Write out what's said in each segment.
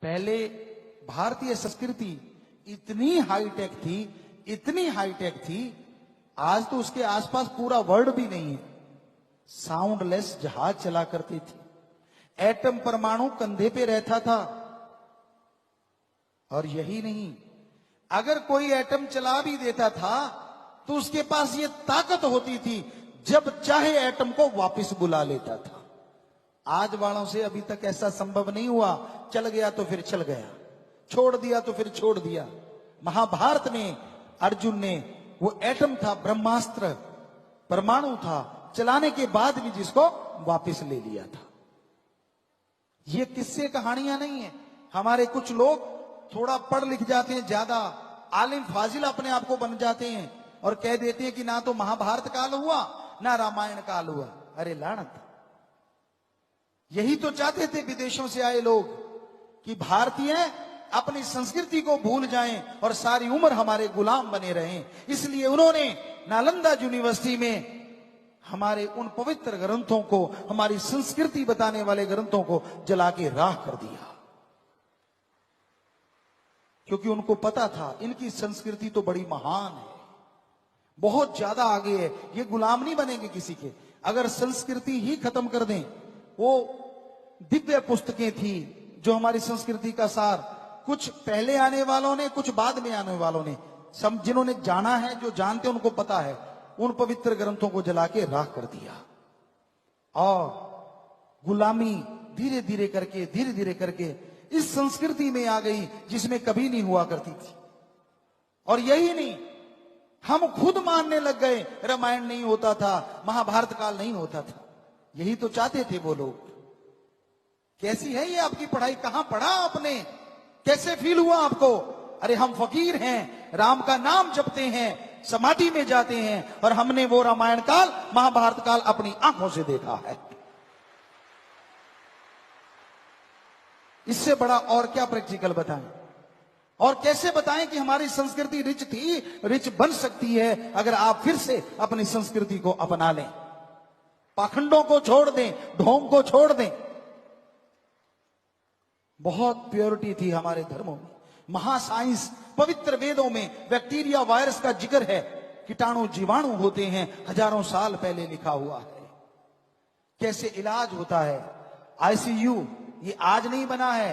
पहले भारतीय संस्कृति इतनी हाईटेक थी, इतनी हाईटेक थी, आज तो उसके आसपास पूरा वर्ल्ड भी नहीं है। साउंडलेस जहाज चला करती थी, एटम परमाणु कंधे पे रहता था। और यही नहीं, अगर कोई एटम चला भी देता था तो उसके पास ये ताकत होती थी, जब चाहे एटम को वापस बुला लेता था। आज वालों से अभी तक ऐसा संभव नहीं हुआ। चल गया तो फिर चल गया, छोड़ दिया तो फिर छोड़ दिया। महाभारत में अर्जुन ने वो एटम था, ब्रह्मास्त्र, परमाणु था, चलाने के बाद भी जिसको वापस ले लिया था। ये किस्से कहानियां नहीं है। हमारे कुछ लोग थोड़ा पढ़ लिख जाते हैं, ज्यादा आलिम फाजिल अपने आप को बन जाते हैं और कह देते हैं कि ना तो महाभारत काल हुआ ना रामायण काल हुआ। अरे लानत! यही तो चाहते थे विदेशों से आए लोग कि भारतीय अपनी संस्कृति को भूल जाएं और सारी उम्र हमारे गुलाम बने रहें। इसलिए उन्होंने नालंदा यूनिवर्सिटी में हमारे उन पवित्र ग्रंथों को, हमारी संस्कृति बताने वाले ग्रंथों को जला के राख कर दिया, क्योंकि उनको पता था इनकी संस्कृति तो बड़ी महान है, बहुत ज्यादा आगे है, ये गुलाम नहीं बनेंगे किसी के। अगर संस्कृति ही खत्म कर दें, वो दिव्य पुस्तकें थी जो हमारी संस्कृति का सार, कुछ पहले आने वालों ने, कुछ बाद में आने वालों ने, सब जिन्होंने जाना है, जो जानते उनको पता है, उन पवित्र ग्रंथों को जला के राख कर दिया। और गुलामी धीरे धीरे करके इस संस्कृति में आ गई जिसमें कभी नहीं हुआ करती थी। और यही नहीं, हम खुद मानने लग गए रामायण नहीं होता था, महाभारत काल नहीं होता था। यही तो चाहते थे वो लोग। कैसी है ये आपकी पढ़ाई? कहां पढ़ा आपने? कैसे फील हुआ आपको? अरे हम फकीर हैं, राम का नाम जपते हैं, समाधि में जाते हैं, और हमने वो रामायण काल, महाभारत काल अपनी आंखों से देखा है। इससे बड़ा और क्या प्रैक्टिकल बताएं? और कैसे बताएं कि हमारी संस्कृति रिच थी, रिच बन सकती है अगर आप फिर से अपनी संस्कृति को अपना लें, पाखंडों को छोड़ दें, ढोंग को छोड़ दें। बहुत प्योरिटी थी हमारे धर्मों में। महासाइंस, पवित्र वेदों में बैक्टीरिया, वायरस का जिक्र है, कीटाणु जीवाणु होते हैं, हजारों साल पहले लिखा हुआ है। कैसे इलाज होता है, आईसीयू, ये आज नहीं बना है,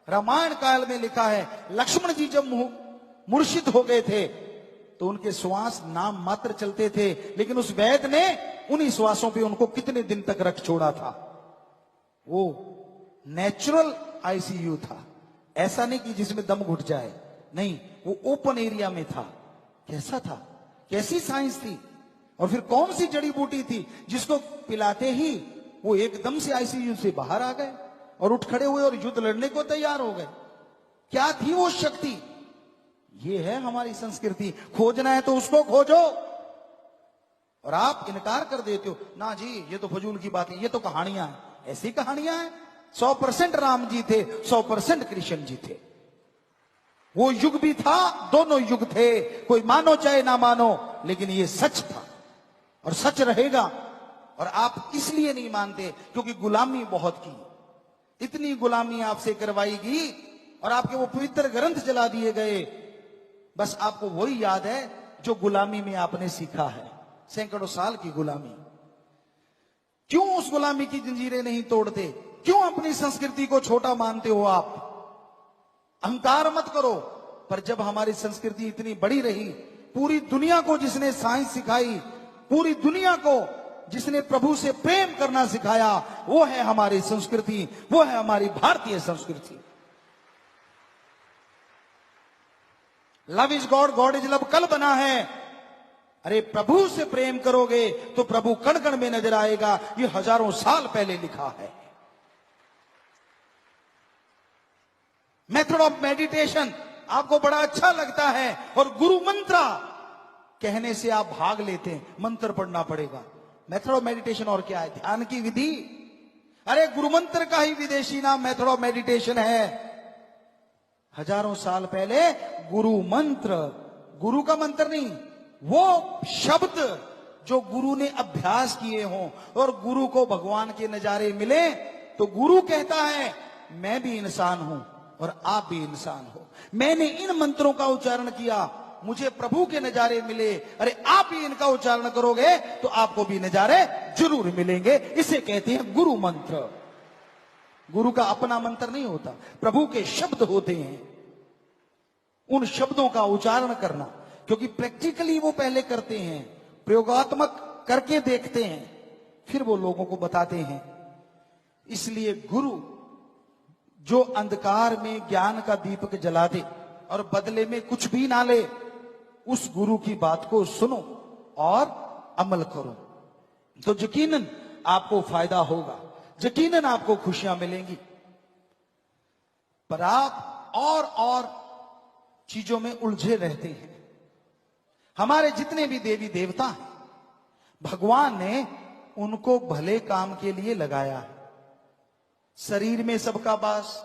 रामायण काल में लिखा है। लक्ष्मण जी जब मुर्शिद हो गए थे तो उनके श्वास नाम मात्र चलते थे, लेकिन उस वैद्य ने उन्हीं श्वासों पे उनको कितने दिन तक रख छोड़ा था। वो नेचुरल आईसीयू था, ऐसा नहीं कि जिसमें दम घुट जाए, नहीं, वो ओपन एरिया में था। कैसा था, कैसी साइंस थी? और फिर कौन सी जड़ी बूटी थी जिसको पिलाते ही वो एकदम से आईसीयू से बाहर आ गए और उठ खड़े हुए और युद्ध लड़ने को तैयार हो गए? क्या थी वो शक्ति? ये है हमारी संस्कृति। खोजना है तो उसको खोजो, और आप इनकार कर देते हो, ना जी ये तो फजूल की बात है, ये तो कहानियां हैं। ऐसी कहानियां हैं? 100% राम जी थे, 100% कृष्ण जी थे। वो युग भी था, दोनों युग थे, कोई मानो चाहे ना मानो, लेकिन ये सच था और सच रहेगा। और आप इसलिए नहीं मानते क्योंकि गुलामी बहुत की, इतनी गुलामी आपसे करवाई गई और आपके वो पवित्र ग्रंथ जला दिए गए। बस आपको वही याद है जो गुलामी में आपने सीखा है, सैकड़ों साल की गुलामी। क्यों उस गुलामी की जंजीरें नहीं तोड़ते? क्यों अपनी संस्कृति को छोटा मानते हो आप? अहंकार मत करो। पर जब हमारी संस्कृति इतनी बड़ी रही, पूरी दुनिया को जिसने साइंस सिखाई, पूरी दुनिया को जिसने प्रभु से प्रेम करना सिखाया, वो है हमारी संस्कृति, वो है हमारी भारतीय संस्कृति। Love is God, God is love कल बना है। अरे प्रभु से प्रेम करोगे तो प्रभु कण कण में नजर आएगा, ये हजारों साल पहले लिखा है। मेथड ऑफ मेडिटेशन आपको बड़ा अच्छा लगता है और गुरु मंत्र कहने से आप भाग लेते हैं, मंत्र पढ़ना पड़ेगा। मेथड ऑफ मेडिटेशन और क्या है? ध्यान की विधि। अरे गुरु मंत्र का ही विदेशी नाम मेथड ऑफ मेडिटेशन है। हजारों साल पहले गुरु मंत्र, गुरु का मंत्र नहीं, वो शब्द जो गुरु ने अभ्यास किए हों और गुरु को भगवान के नजारे मिले, तो गुरु कहता है मैं भी इंसान हूं और आप भी इंसान हो। मैंने इन मंत्रों का उच्चारण किया, मुझे प्रभु के नजारे मिले। अरे आप भी इनका उच्चारण करोगे तो आपको भी नजारे जरूर मिलेंगे। इसे कहते हैं गुरु मंत्र। गुरु का अपना मंत्र नहीं होता, प्रभु के शब्द होते हैं। उन शब्दों का उच्चारण करना, क्योंकि प्रैक्टिकली वो पहले करते हैं, प्रयोगात्मक करके देखते हैं, फिर वो लोगों को बताते हैं। इसलिए गुरु जो अंधकार में ज्ञान का दीपक जला दे और बदले में कुछ भी ना ले, उस गुरु की बात को सुनो और अमल करो, तो यकीनन आपको फायदा होगा, यकीनन आपको खुशियां मिलेंगी। पर आप और चीजों में उलझे रहते हैं। हमारे जितने भी देवी देवता हैं, भगवान ने उनको भले काम के लिए लगाया है। शरीर में सबका वास,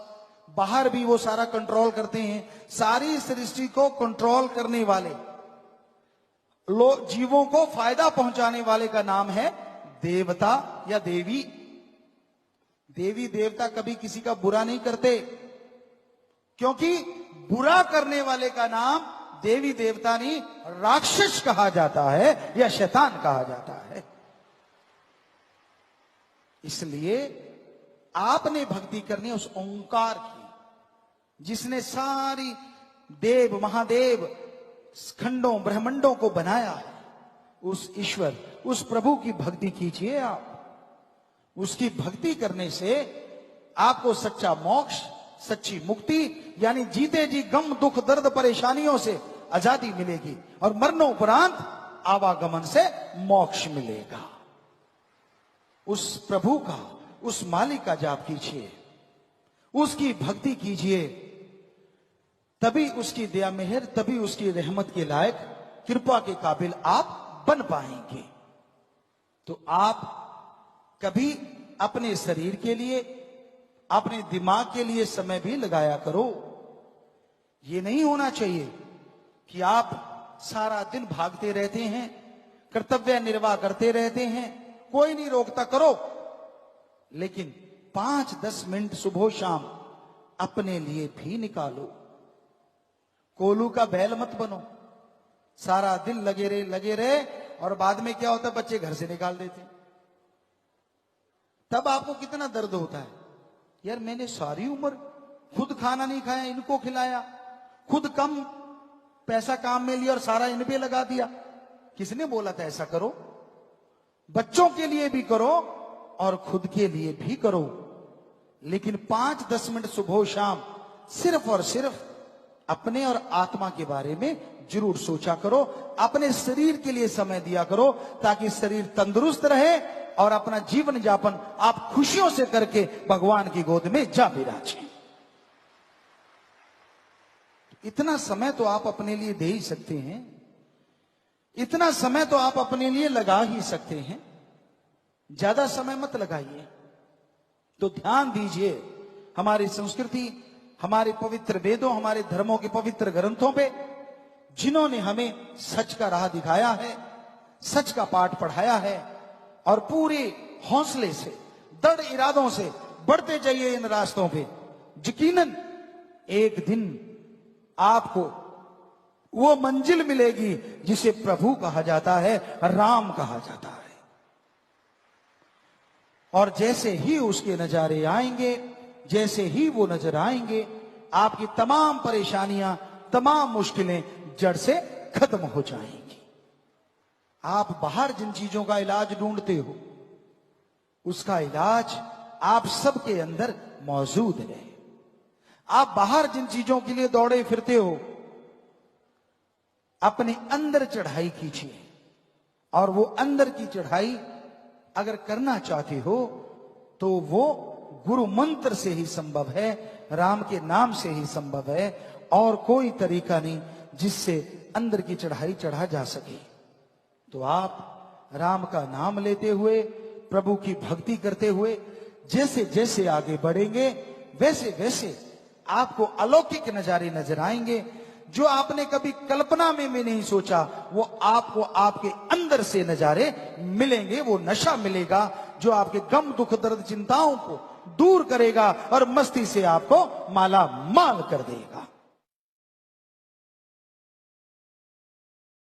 बाहर भी वो सारा कंट्रोल करते हैं। सारी सृष्टि को कंट्रोल करने वाले जीवों को फायदा पहुंचाने वाले का नाम है देवता या देवी। देवी देवता कभी किसी का बुरा नहीं करते, क्योंकि बुरा करने वाले का नाम देवी देवता नहीं, राक्षस कहा जाता है या शैतान कहा जाता है। इसलिए आपने भक्ति करनी है उस ओंकार की, जिसने सारी देव महादेव खंडों ब्रह्मांडों को बनाया है। उस ईश्वर, उस प्रभु की भक्ति कीजिए आप। उसकी भक्ति करने से आपको सच्चा मोक्ष, सच्ची मुक्ति, यानी जीते जी गम दुख दर्द परेशानियों से आजादी मिलेगी और मरणोपरांत आवागमन से मोक्ष मिलेगा। उस प्रभु का, उस मालिक का जाप कीजिए, उसकी भक्ति कीजिए, तभी उसकी दया मेहर, तभी उसकी रहमत के लायक, कृपा के काबिल आप बन पाएंगे। तो आप कभी अपने शरीर के लिए, अपने दिमाग के लिए समय भी लगाया करो। ये नहीं होना चाहिए कि आप सारा दिन भागते रहते हैं, कर्तव्य निर्वाह करते रहते हैं, कोई नहीं रोकता, करो, लेकिन 5-10 मिनट सुबह शाम अपने लिए भी निकालो। कोलू का बैल मत बनो, सारा दिन लगे रहे और बाद में क्या होता है, बच्चे घर से निकाल देते। तब आपको कितना दर्द होता है, यार मैंने सारी उम्र खुद खाना नहीं खाया, इनको खिलाया, खुद कम पैसा काम में लिया और सारा इन पे लगा दिया। किसने बोला था ऐसा करो? बच्चों के लिए भी करो और खुद के लिए भी करो, लेकिन 5-10 मिनट सुबह शाम सिर्फ और सिर्फ अपने और आत्मा के बारे में जरूर सोचा करो। अपने शरीर के लिए समय दिया करो ताकि शरीर तंदुरुस्त रहे और अपना जीवन यापन आप खुशियों से करके भगवान की गोद में जा विराजें। इतना समय तो आप अपने लिए दे ही सकते हैं, इतना समय तो आप अपने लिए लगा ही सकते हैं, ज्यादा समय मत लगाइए। तो ध्यान दीजिए हमारी संस्कृति, हमारे पवित्र वेदों, हमारे धर्मों के पवित्र ग्रंथों पे, जिन्होंने हमें सच का राह दिखाया है, सच का पाठ पढ़ाया है, और पूरे हौसले से, दृढ़ इरादों से बढ़ते जाइए इन रास्तों पे। यकीनन एक दिन आपको वो मंजिल मिलेगी जिसे प्रभु कहा जाता है, राम कहा जाता है। और जैसे ही उसके नजारे आएंगे, जैसे ही वो नजर आएंगे, आपकी तमाम परेशानियां, तमाम मुश्किलें जड़ से खत्म हो जाएंगी। आप बाहर जिन चीजों का इलाज ढूंढते हो, उसका इलाज आप सबके अंदर मौजूद है। आप बाहर जिन चीजों के लिए दौड़े फिरते हो, अपने अंदर चढ़ाई कीजिए, और वो अंदर की चढ़ाई अगर करना चाहते हो तो वो गुरु मंत्र से ही संभव है, राम के नाम से ही संभव है, और कोई तरीका नहीं जिससे अंदर की चढ़ाई चढ़ा जा सके। तो आप राम का नाम लेते हुए, प्रभु की भक्ति करते हुए जैसे जैसे आगे बढ़ेंगे, वैसे वैसे आपको अलौकिक नजारे नजर आएंगे। जो आपने कभी कल्पना में भी नहीं सोचा, वो आपको आपके अंदर से नजारे मिलेंगे। वो नशा मिलेगा जो आपके गम दुख दर्द चिंताओं को दूर करेगा और मस्ती से आपको माला माल कर देगा।